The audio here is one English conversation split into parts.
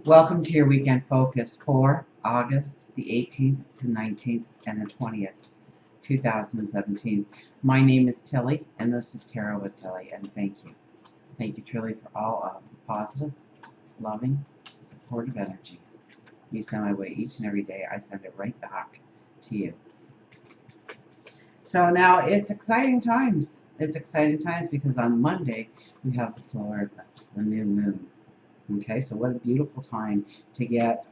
Welcome to your weekend focus for August the 18th, the 19th, and the 20th, 2017. My name is Tilly, and this is Tarot with Tilly, and thank you. Thank you truly for all of the positive, loving, supportive energy you send my way each and every day. I send it right back to you. So now it's exciting times. It's exciting times because on Monday we have the solar eclipse, the new moon. Okay, so what a beautiful time to get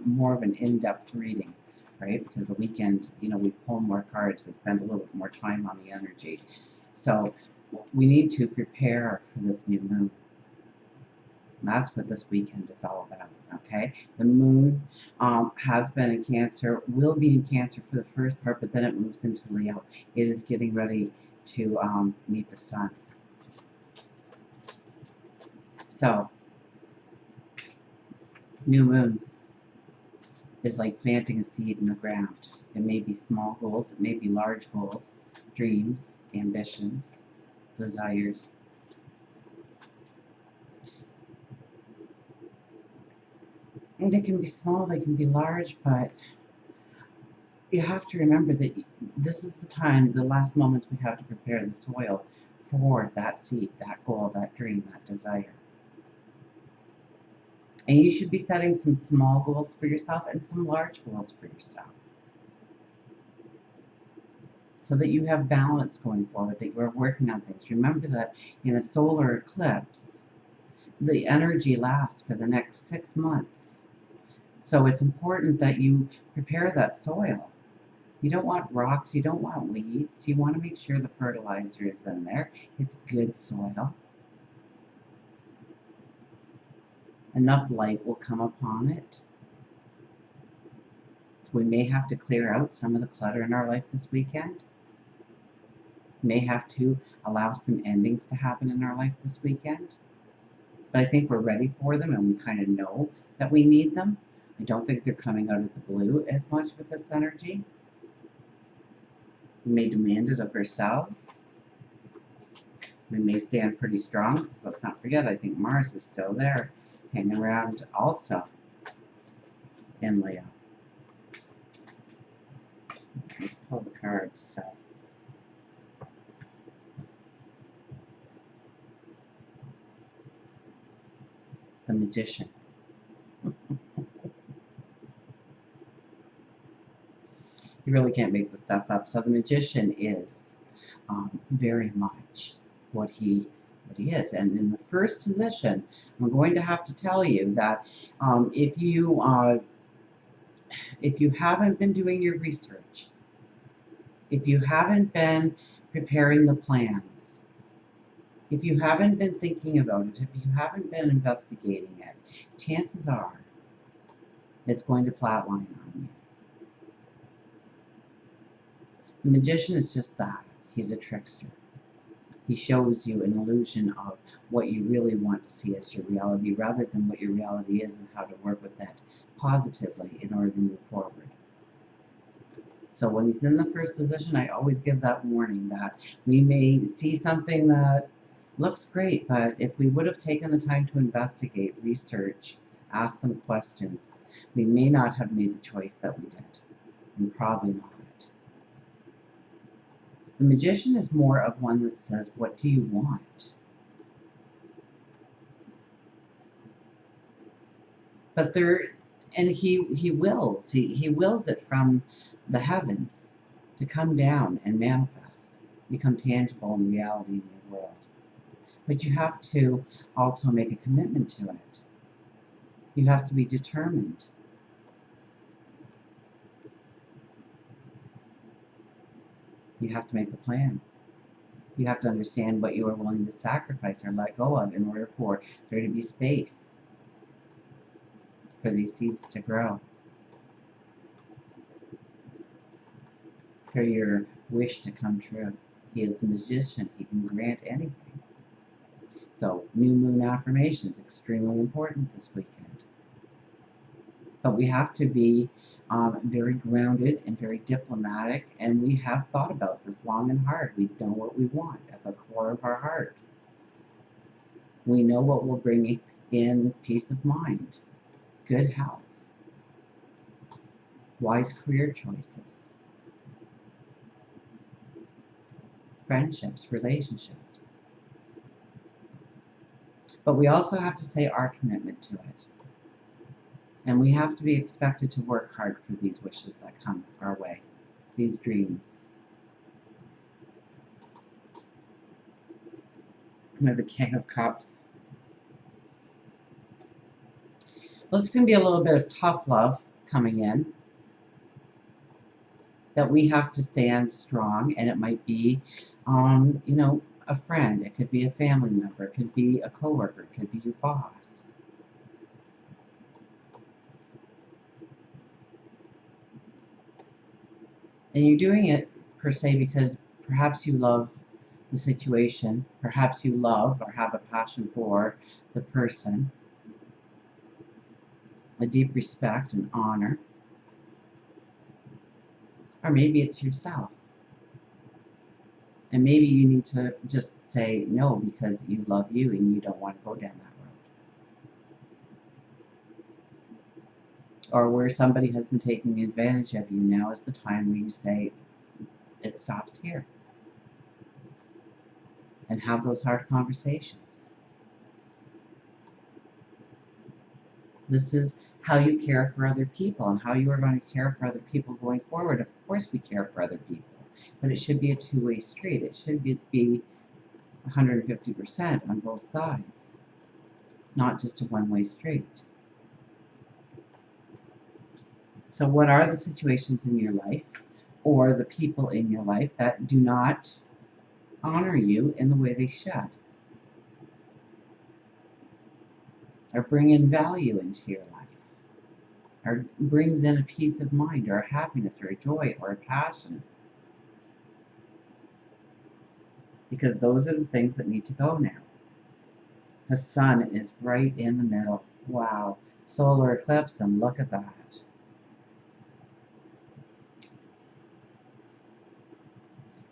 more of an in-depth reading, right? Because the weekend, we pull more cards, we spend a little bit more time on the energy. So we need to prepare for this new moon. That's what this weekend is all about, okay? The moon has been in Cancer, will be in Cancer for the first part, but then it moves into Leo. It is getting ready to meet the sun. So, new moons is like planting a seed in the ground. It may be small goals, it may be large goals, dreams, ambitions, desires. And they can be small, they can be large, but you have to remember that this is the time, the last moments we have to prepare the soil for that seed, that goal, that dream, that desire. And you should be setting some small goals for yourself and some large goals for yourself, so that you have balance going forward, that you're working on things. Remember that in a solar eclipse, the energy lasts for the next 6 months. So it's important that you prepare that soil. You don't want rocks, you don't want weeds, you want to make sure the fertilizer is in there. It's good soil. Enough light will come upon it. We may have to clear out some of the clutter in our life this weekend. May have to allow some endings to happen in our life this weekend. But I think we're ready for them, and we kind of know that we need them. I don't think they're coming out of the blue as much with this energy. We may demand it of ourselves. We may stand pretty strong, because let's not forget, I think Mars is still there, hanging around also in Leo. Let's pull the cards. So, the Magician. You really can't make the stuff up. So the Magician is very much what he is. And in the first position, I'm going to have to tell you that if you haven't been doing your research, if you haven't been preparing the plans, if you haven't been thinking about it, if you haven't been investigating it, chances are it's going to flatline on you. The Magician is just that. He's a trickster. He shows you an illusion of what you really want to see as your reality, rather than what your reality is and how to work with that positively in order to move forward. So when he's in the first position, I always give that warning that we may see something that looks great, but if we would have taken the time to investigate, research, ask some questions, we may not have made the choice that we did, and probably not. The Magician is more of one that says, what do you want? But he wills it from the heavens to come down and manifest, become tangible in reality in your world. But you have to also make a commitment to it. You have to be determined. You have to make the plan. You have to understand what you are willing to sacrifice or let go of in order for there to be space for these seeds to grow, for your wish to come true. He is the Magician. He can grant anything. So, new moon affirmations, extremely important this weekend. But we have to be very grounded and very diplomatic, and we have thought about this long and hard. We know what we want at the core of our heart. We know what will bring in peace of mind. good health, wise career choices, friendships, relationships. But we also have to say our commitment to it. And we have to be expected to work hard for these wishes that come our way, these dreams. They're the King of Cups. Well, it's going to be a little bit of tough love coming in, that we have to stand strong, and it might be, you know, a friend, it could be a family member, it could be a coworker, it could be your boss. And you're doing it, per se, because perhaps you love the situation, perhaps you love or have a passion for the person, a deep respect and honor, or maybe it's yourself. And maybe you need to just say no because you love you and you don't want to go down that road. Or where somebody has been taking advantage of you, now is the time where you say, it stops here. And have those hard conversations. This is how you care for other people and how you are going to care for other people going forward. Of course we care for other people, but it should be a two-way street. It should be 150% on both sides, not just a one-way street. So what are the situations in your life or the people in your life that do not honor you in the way they should? Or bring in value into your life? Or brings in a peace of mind or a happiness or a joy or a passion? Because those are the things that need to go now. The sun is right in the middle. Wow. Solar eclipse, and look at that.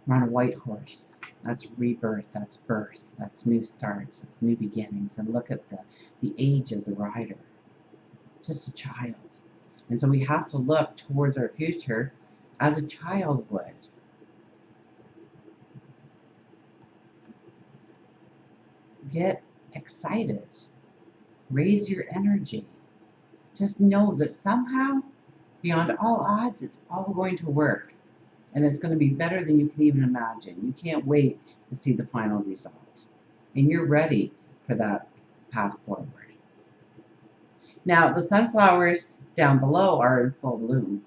We're on a white horse. That's rebirth, that's birth, that's new starts, that's new beginnings. And look at the age of the rider. Just a child. And so we have to look towards our future as a child would. Get excited. Raise your energy. Just know that somehow, beyond all odds, it's all going to work. And it's going to be better than you can even imagine. You can't wait to see the final result. And you're ready for that path forward. Now, the sunflowers down below are in full bloom.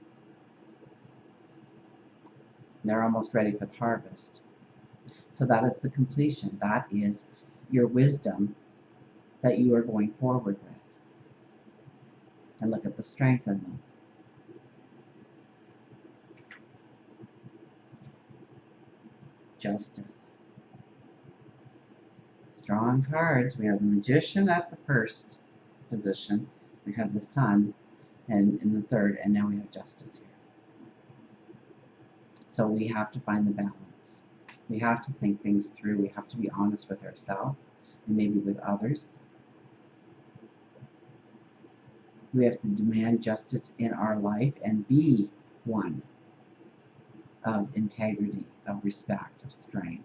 They're almost ready for the harvest. So that is the completion. That is your wisdom that you are going forward with. And look at the strength in them. Justice. Strong cards. We have the Magician at the first position. We have the Sun and in the third, and now we have Justice here. So we have to find the balance. We have to think things through. We have to be honest with ourselves and maybe with others. We have to demand justice in our life and be one of integrity, of respect, of strength.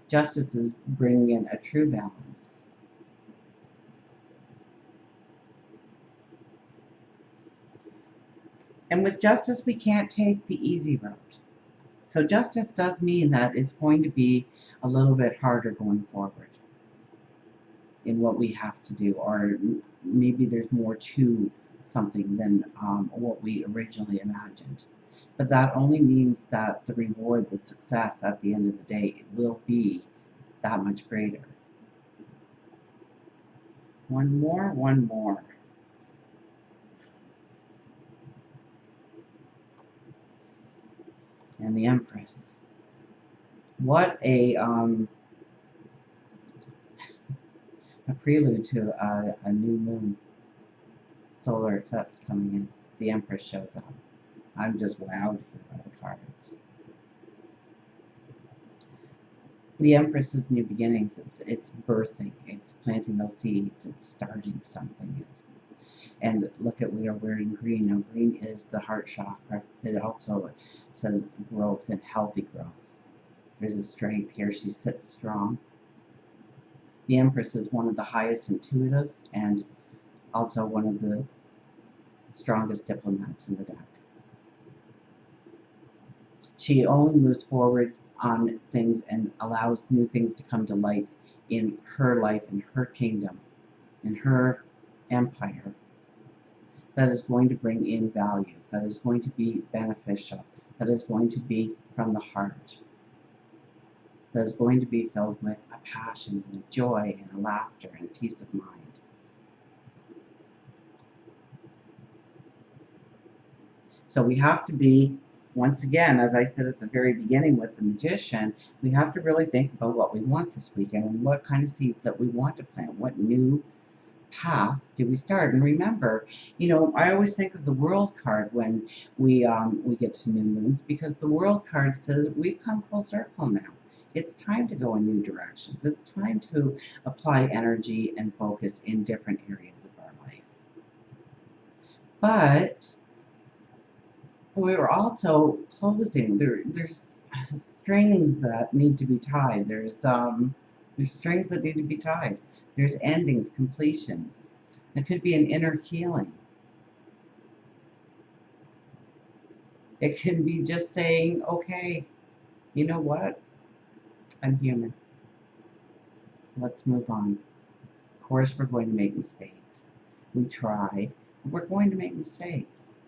Justice is bringing in a true balance. And with justice, we can't take the easy road. So justice does mean that it's going to be a little bit harder going forward in what we have to do, or maybe there's more to something than what we originally imagined. But that only means that the reward, the success at the end of the day, will be that much greater. One more, one more. And the Empress. What a prelude to a new moon solar eclipse coming in. The Empress shows up. I'm just wowed here by the cards. The Empress is new beginnings. It's birthing. It's planting those seeds. It's starting something. And look at, we are wearing green. Now green is the heart chakra. It also says growth and healthy growth. There's a strength here. She sits strong. The Empress is one of the highest intuitives and also one of the strongest diplomats in the deck. She only moves forward on things and allows new things to come to light in her life, in her kingdom, in her empire, that is going to bring in value, that is going to be beneficial, that is going to be from the heart, that is going to be filled with a passion and a joy and a laughter and peace of mind. So we have to be, once again, as I said at the very beginning with the Magician, we have to really think about what we want this weekend and what kind of seeds that we want to plant, what new paths do we start. And remember, you know, I always think of the World card when we get to new moons, because the World card says we've come full circle now. It's time to go in new directions. It's time to apply energy and focus in different areas of our life. But we were also closing. There's strings that need to be tied. There's strings that need to be tied. There's endings, completions. It could be an inner healing. It can be just saying, okay, you know what? I'm human. Let's move on. Of course, we're going to make mistakes. We try, but we're going to make mistakes.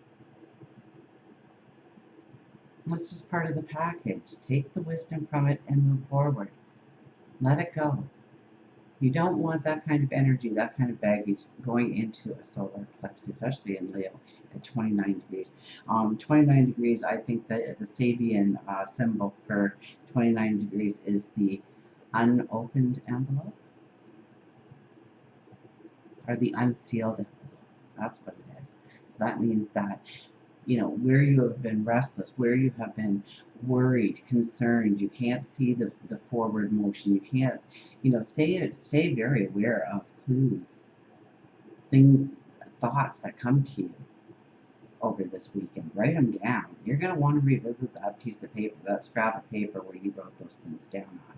That's just part of the package. Take the wisdom from it and move forward. Let it go. You don't want that kind of energy, that kind of baggage going into a solar eclipse, especially in Leo at 29 degrees. 29 degrees, I think that the Sabian symbol for 29 degrees is the unopened envelope, or the unsealed envelope. That's what it is. So that means that, you know, where you have been restless, where you have been worried, concerned, you can't see the forward motion, you can't, you know, stay very aware of clues, things, thoughts that come to you over this weekend. Write them down. You're going to want to revisit that piece of paper, that scrap of paper where you wrote those things down on,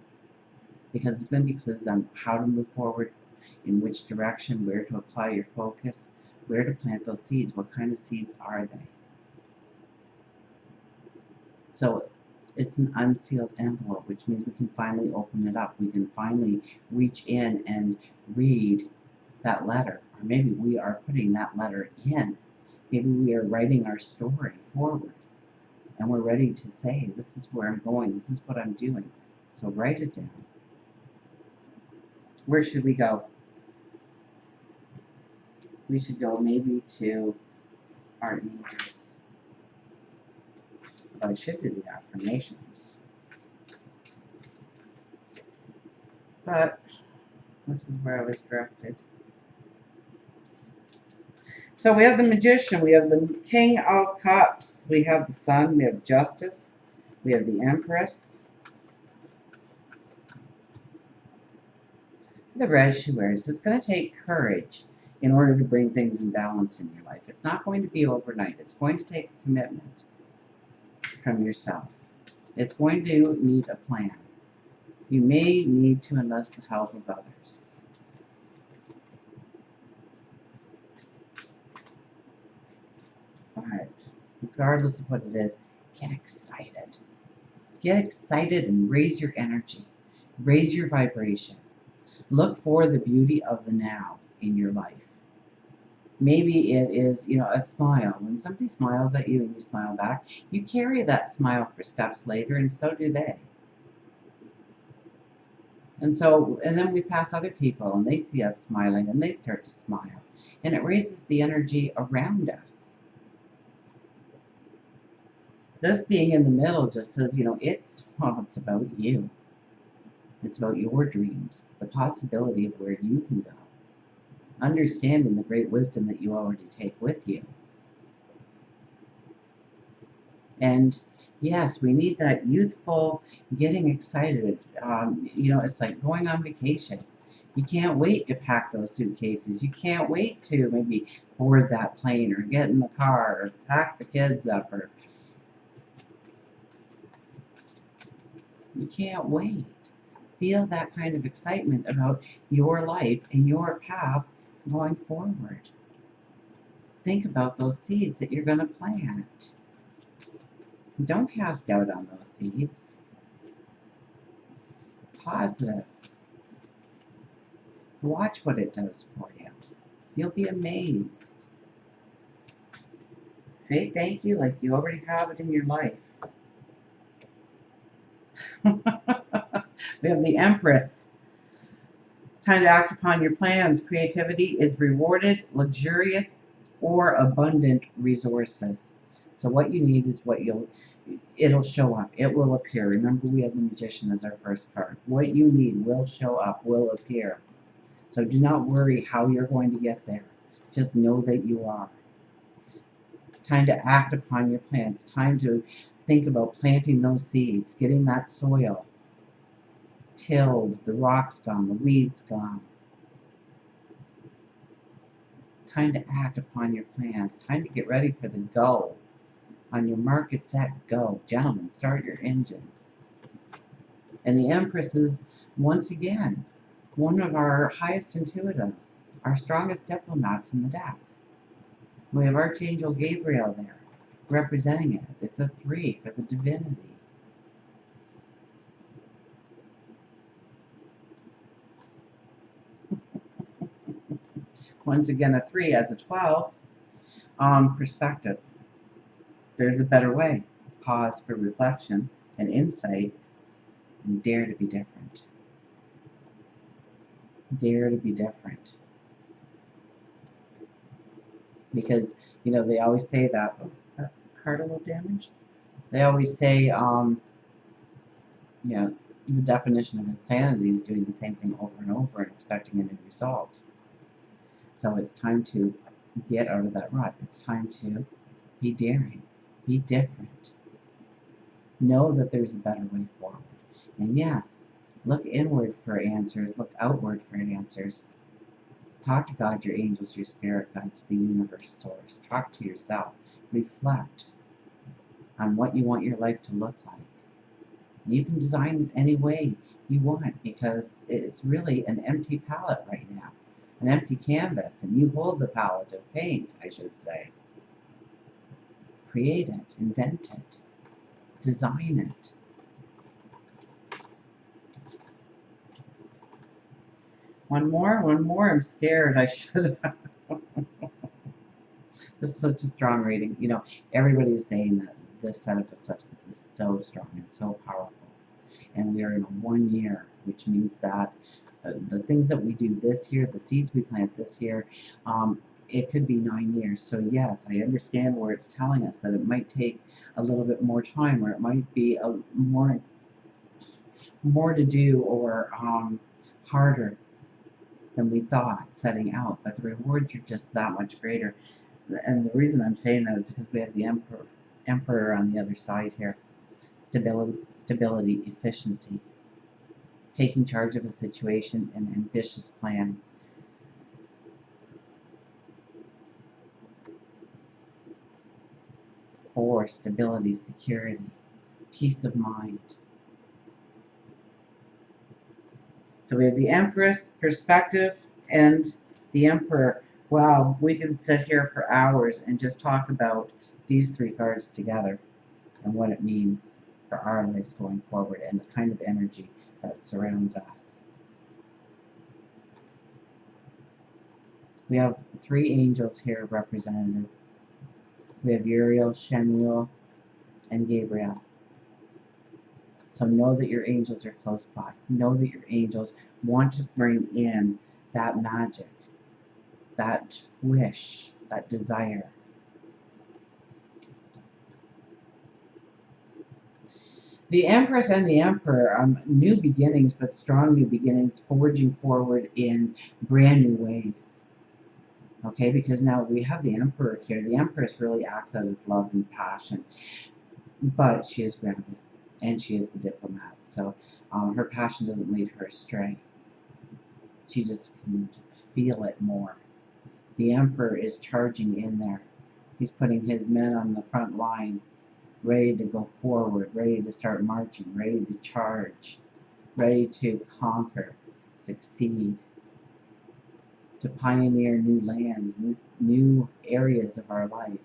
because it's going to be clues on how to move forward, in which direction, where to apply your focus, where to plant those seeds, what kind of seeds are they. So it's an unsealed envelope, which means we can finally open it up. We can finally reach in and read that letter. Or maybe we are putting that letter in. Maybe we are writing our story forward. And we're ready to say, this is where I'm going. This is what I'm doing. So write it down. Where should we go? We should go maybe to our angels. I should do the affirmations. But this is where I was directed. So we have the Magician, we have the King of Cups, we have the Sun, we have Justice, we have the Empress. The red she wears. It's going to take courage in order to bring things in balance in your life. It's not going to be overnight. It's going to take a commitment from yourself. It's going to need a plan. You may need to enlist the help of others. But regardless of what it is, get excited. Get excited and raise your energy. Raise your vibration. Look for the beauty of the now in your life. Maybe it is, you know, a smile. When somebody smiles at you and you smile back, you carry that smile for steps later, and so do they. And then we pass other people and they see us smiling and they start to smile. And it raises the energy around us. This being in the middle just says, you know, it's about you. It's about your dreams, the possibility of where you can go. Understanding the great wisdom that you already take with you. And yes, we need that youthful getting excited. You know, it's like going on vacation. You can't wait to pack those suitcases. You can't wait to maybe board that plane or get in the car or pack the kids up, or you can't wait. Feel that kind of excitement about your life and your path going forward. Think about those seeds that you're going to plant. Don't cast doubt on those seeds. Positive. Watch what it does for you. You'll be amazed. Say thank you like you already have it in your life. We have the Empress. Time to act upon your plans. Creativity is rewarded, luxurious, or abundant resources. So what you need is it'll show up. It will appear. Remember, we have the Magician as our first card. What you need will show up, will appear. So do not worry how you're going to get there. Just know that you are. Time to act upon your plans. Time to think about planting those seeds, getting that soil tilled, the rocks gone, the weeds gone. Time to act upon your plans. Time to get ready for the go. On your mark, get set, go. Gentlemen, start your engines. And the Empress is, once again, one of our highest intuitives, our strongest diplomats in the deck. We have Archangel Gabriel there, representing it. It's a 3 for the divinity. Once again, a 3 as a 12. Perspective. There's a better way. Pause for reflection and insight, and dare to be different. Dare to be different. Because, you know, they always say that, oh, is that card a little damaged? They always say, you know, the definition of insanity is doing the same thing over and over and expecting a new result. So it's time to get out of that rut. It's time to be daring, be different. Know that there's a better way forward. And yes, look inward for answers, look outward for answers. Talk to God, your angels, your spirit guides, the universe, source. Talk to yourself. Reflect on what you want your life to look like. You can design it any way you want, because it's really an empty palette right now. An empty canvas, and you hold the palette of paint, I should say. Create it, invent it, design it. One more, I'm scared. I should have. This is such a strong reading. You know, everybody is saying that this set of eclipses is so strong and so powerful. And we are in a 1 year, which means that the things that we do this year, the seeds we plant this year, it could be 9 years. So yes, I understand where it's telling us that it might take a little bit more time, or it might be a more to do, or harder than we thought setting out, but the rewards are just that much greater. And the reason I'm saying that is because we have the Emperor on the other side here. Stability, efficiency, taking charge of a situation, and ambitious plans. For stability, security, peace of mind. So we have the Empress, perspective, and the Emperor. Wow, we can sit here for hours and just talk about these 3 cards together and what it means for our lives going forward, and the kind of energy that surrounds us. We have 3 angels here represented. We have Uriel, Shemuel, and Gabriel. So know that your angels are close by. Know that your angels want to bring in that magic, that wish, that desire. The Empress and the Emperor, new beginnings, but strong new beginnings, forging forward in brand new ways. Okay, because now we have the Emperor here. The Empress really acts out of love and passion. but she is grounded, and she is the diplomat. So her passion doesn't lead her astray. She just can feel it more. The Emperor is charging in there. He's putting his men on the front line, ready to go forward, ready to start marching, ready to charge, ready to conquer, succeed, to pioneer new lands, new areas of our life.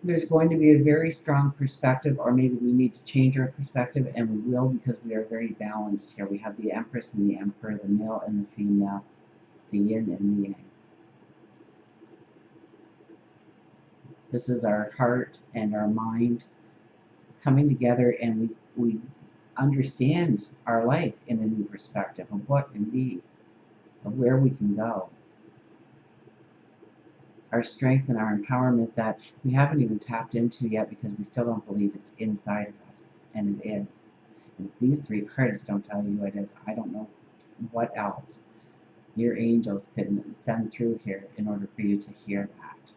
There's going to be a very strong perspective, or maybe we need to change our perspective, and we will, because we are very balanced here. We have the Empress and the Emperor, the male and the female, the yin and the yang. This is our heart and our mind coming together, and we understand our life in a new perspective of what can be, of where we can go. Our strength and our empowerment that we haven't even tapped into yet because we still don't believe it's inside of us, and it is. And if these three cards don't tell you it is, I don't know what else your angels could send through here in order for you to hear that.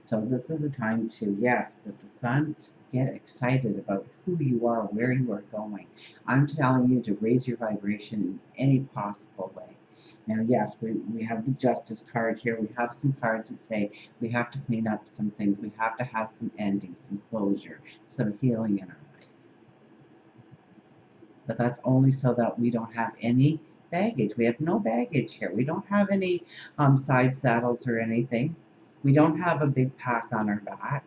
So this is a time to, yes, with the sun, get excited about who you are, where you are going. I'm telling you to raise your vibration in any possible way. Now, yes, we have the Justice card here. We have some cards that say we have to clean up some things. We have to have some ending, some closure, some healing in our life. But that's only so that we don't have any baggage. We have no baggage here. We don't have any side saddles or anything. We don't have a big pack on our back.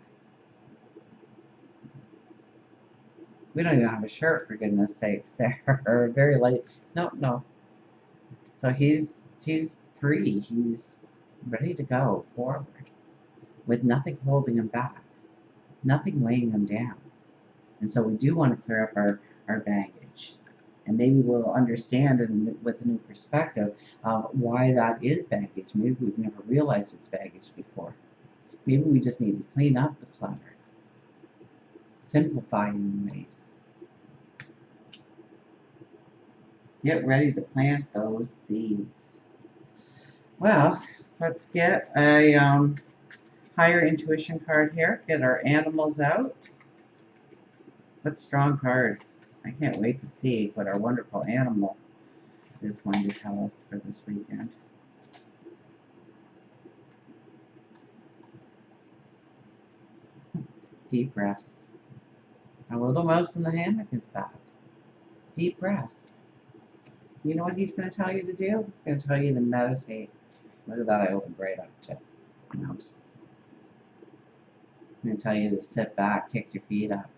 We don't even have a shirt, for goodness sakes. They're very light. No. So he's free. He's ready to go forward with nothing holding him back, nothing weighing him down. And so we do want to clear up our baggage. And maybe we'll understand with a new perspective why that is baggage. Maybe we've never realized it's baggage before. Maybe we just need to clean up the clutter, simplify in ways. Get ready to plant those seeds. Well, let's get a higher intuition card here. Get our animals out. What strong cards. I can't wait to see what our wonderful animal is going to tell us for this weekend. Deep rest. Our little mouse in the hammock is back. Deep rest. You know what he's going to tell you to do? He's going to tell you to meditate. Look at that, I opened right up to mouse. I'm going to tell you to sit back, kick your feet up,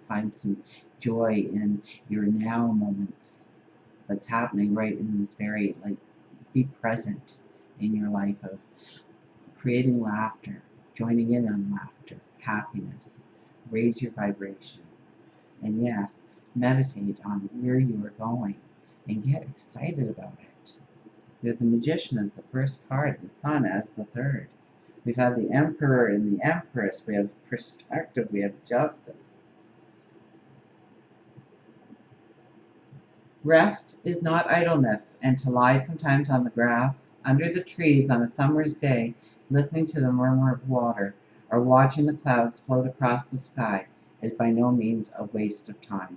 find some joy in your now moments that's happening right in this very, be present in your life of creating laughter, joining in on laughter, happiness, raise your vibration. And yes, meditate on where you are going and get excited about it. We have the Magician as the first card, the Sun as the third. We've had the Emperor and the Empress. We have perspective. We have justice. Rest is not idleness, and to lie sometimes on the grass, under the trees on a summer's day, listening to the murmur of water, or watching the clouds float across the sky, is by no means a waste of time.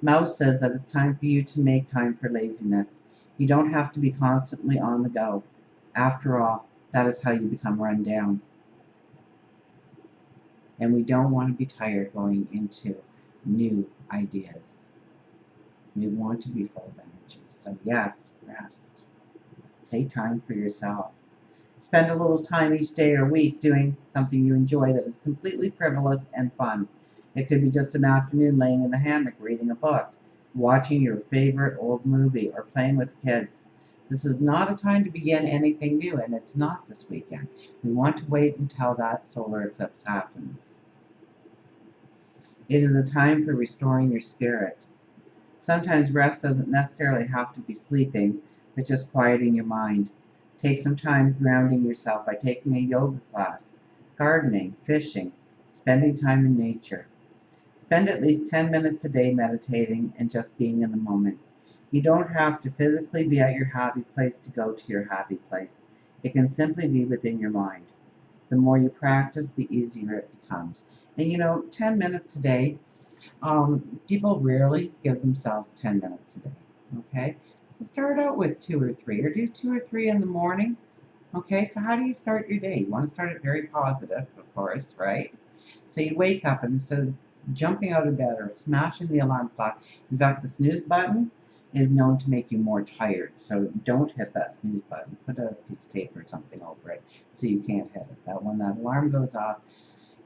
Mouse says that it's time for you to make time for laziness. You don't have to be constantly on the go. After all, that is how you become run down. And we don't want to be tired going into new ideas. We want to be full of energy. So yes, rest. Take time for yourself. Spend a little time each day or week doing something you enjoy that is completely frivolous and fun. It could be just an afternoon laying in the hammock reading a book, watching your favorite old movie, or playing with kids. This is not a time to begin anything new, and it's not this weekend. We want to wait until that solar eclipse happens. It is a time for restoring your spirit. Sometimes rest doesn't necessarily have to be sleeping, but just quieting your mind. Take some time grounding yourself by taking a yoga class, gardening, fishing, spending time in nature. Spend at least 10 minutes a day meditating and just being in the moment. You don't have to physically be at your happy place to go to your happy place. It can simply be within your mind. The more you practice, the easier it becomes. And 10 minutes a day, people rarely give themselves 10 minutes a day. Okay? So start out with 2 or 3, or do 2 or 3 in the morning. Okay, so how do you start your day? You want to start it very positive, of course, right? So you wake up, and instead of jumping out of bed or smashing the alarm clock, in fact, the snooze button is known to make you more tired. So don't hit that snooze button. Put a piece of tape or something over it so you can't hit it. That when that alarm goes off,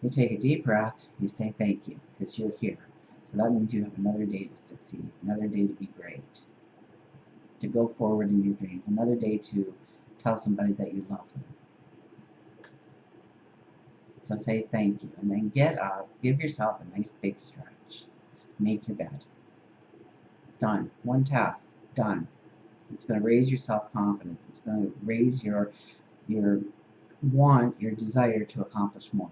you take a deep breath, you say thank you, because you're here. So that means you have another day to succeed, another day to be great, to go forward in your dreams, another day to tell somebody that you love them. So say thank you, and then get up, give yourself a nice big stretch, make your bed. Done. One task, done. It's going to raise your self-confidence. It's going to raise your desire to accomplish more.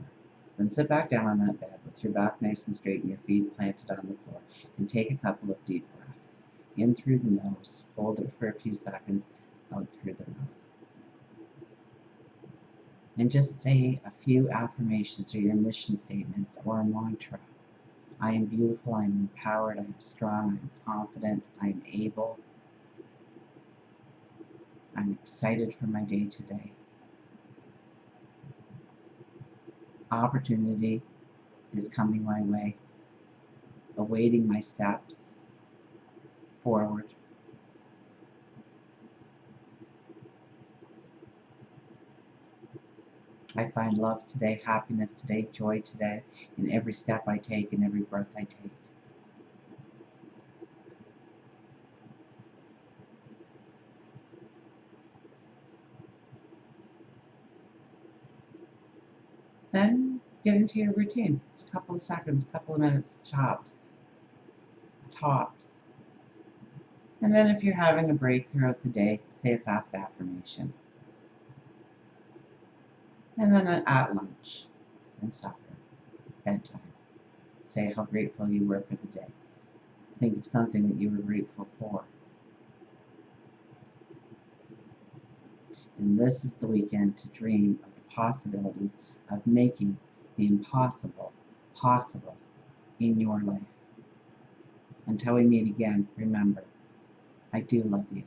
Then sit back down on that bed with your back nice and straight and your feet planted on the floor, and take a couple of deep breaths. In through the nose, hold it for a few seconds, out through the mouth. And just say a few affirmations or your mission statements or a mantra. I am beautiful, I am empowered, I am strong, I am confident, I am able. I'm excited for my day today. Opportunity is coming my way, awaiting my steps forward. I find love today, happiness today, joy today, in every step I take, in every breath I take. Then get into your routine. It's a couple of seconds, a couple of minutes, tops. And then if you're having a break throughout the day, say a fast affirmation. And then at lunch and supper, bedtime, say how grateful you were for the day. Think of something that you were grateful for. And this is the weekend to dream of the possibilities of making the impossible possible in your life. Until we meet again, remember, I do love you.